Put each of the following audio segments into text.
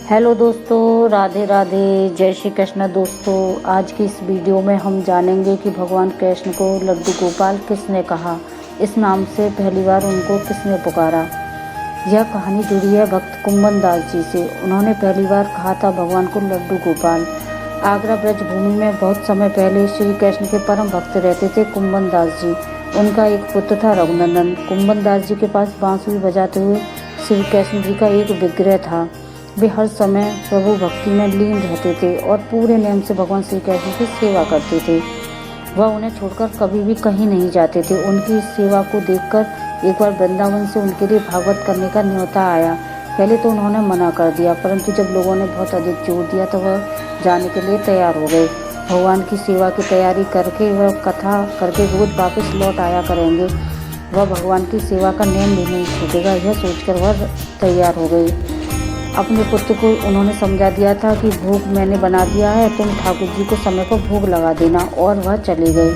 Hello दोस्तों, राधे राधे, जय श्री कृष्ण। दोस्तों, आज की इस वीडियो में हम जानेंगे कि भगवान कृष्ण को लड्डू गोपाल किसने कहा, इस नाम से पहली बार उनको किसने पुकारा। यह कहानी जुड़ी है भक्त कुंभन दास जी से। उन्होंने पहली बार कहा था भगवान को लड्डू गोपाल। आगरा ब्रज भूमि में बहुत समय पहले श्री कृष्ण के परम भक्त रहते थे कुंभन दास जी। उनका एक पुत्र था रघुनंदन। कुंभन दास जी के पास बांसुरी बजाते हुए श्री कृष्ण जी का एक विग्रह था। वे हर समय प्रभु भक्ति में लीन रहते थे और पूरे नियम से भगवान श्री कृष्ण की सेवा करते थे। वह उन्हें छोड़कर कभी भी कहीं नहीं जाते थे। उनकी इस सेवा को देखकर एक बार वृंदावन से उनके लिए भागवत करने का न्योता आया। पहले तो उन्होंने मना कर दिया, परंतु जब लोगों ने बहुत अधिक जोर दिया तो वह जाने के लिए तैयार हो गए। भगवान की सेवा की तैयारी करके वह कथा करके रोज वापस लौट आया करेंगे। वह भगवान की सेवा का नियम भी नहीं छूटेगा, यह सोचकर वह तैयार हो गई। अपने पुत्र को उन्होंने समझा दिया था कि भोग मैंने बना दिया है, तुम ठाकुर जी को समय पर भोग लगा देना, और वह चले गए।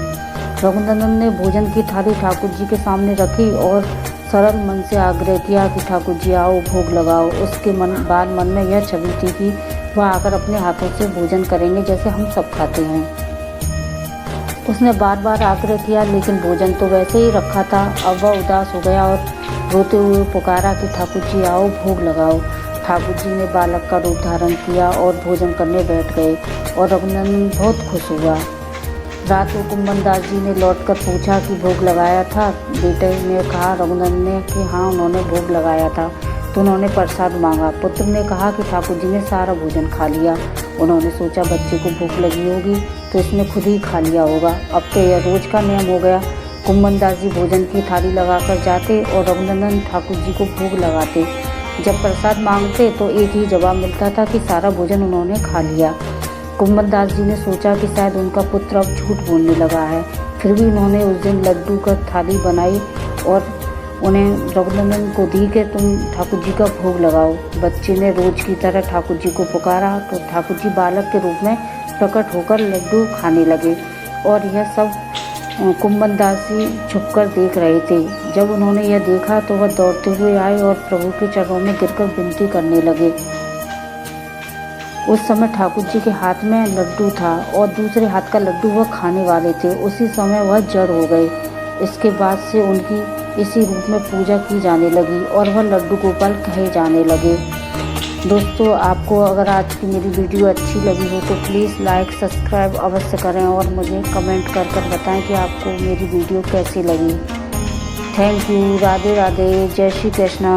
रघुनंदन ने भोजन की थाली ठाकुर जी के सामने रखी और सरल मन से आग्रह किया कि ठाकुर जी आओ, भोग लगाओ। उसके बाद मन में यह छवि थी कि वह आकर अपने हाथों से भोजन करेंगे जैसे हम सब खाते हैं। उसने बार बार आग्रह किया, लेकिन भोजन तो वैसे ही रखा था। अब वह उदास हो गया और रोते हुए पुकारा कि ठाकुर जी आओ, भोग लगाओ। ठाकुर जी ने बालक का रूप धारण किया और भोजन करने बैठ गए और रघुनंदन बहुत खुश हुआ। रात को कुंभन दास जी ने लौटकर पूछा कि भोग लगाया था। बेटे ने कहा रघुनंदन ने कि हाँ, उन्होंने भोग लगाया था। तो उन्होंने प्रसाद मांगा। पुत्र ने कहा कि ठाकुर जी ने सारा भोजन खा लिया। उन्होंने सोचा बच्चे को भूख लगी होगी तो इसने खुद ही खा लिया होगा। अब तो यह रोज का नियम हो गया। कुंभन दास जी भोजन की थाली लगाकर जाते और रघुनंदन ठाकुर जी को भोग लगाते। जब प्रसाद मांगते तो एक ही जवाब मिलता था कि सारा भोजन उन्होंने खा लिया। कुंभन दास जी ने सोचा कि शायद उनका पुत्र अब झूठ बोलने लगा है। फिर भी उन्होंने उस दिन लड्डू का थाली बनाई और उन्हें रघुनंदन को दी कि तुम ठाकुर जी का भोग लगाओ। बच्चे ने रोज की तरह ठाकुर जी को पुकारा तो ठाकुर जी बालक के रूप में प्रकट होकर लड्डू खाने लगे और यह सब कुंभन दास जी छुपकर देख रहे थे। जब उन्होंने यह देखा तो वह दौड़ते हुए आए और प्रभु के चरणों में गिरकर विनती करने लगे। उस समय ठाकुर जी के हाथ में लड्डू था और दूसरे हाथ का लड्डू वह खाने वाले थे। उसी समय वह जड़ हो गए। इसके बाद से उनकी इसी रूप में पूजा की जाने लगी और वह लड्डू गोपाल कहे जाने लगे। दोस्तों, आपको अगर आज की मेरी वीडियो अच्छी लगी हो तो प्लीज़ लाइक सब्सक्राइब अवश्य करें और मुझे कमेंट कर बताएं कि आपको मेरी वीडियो कैसी लगी। Thank you. राधे राधे, जय श्री कृष्ण।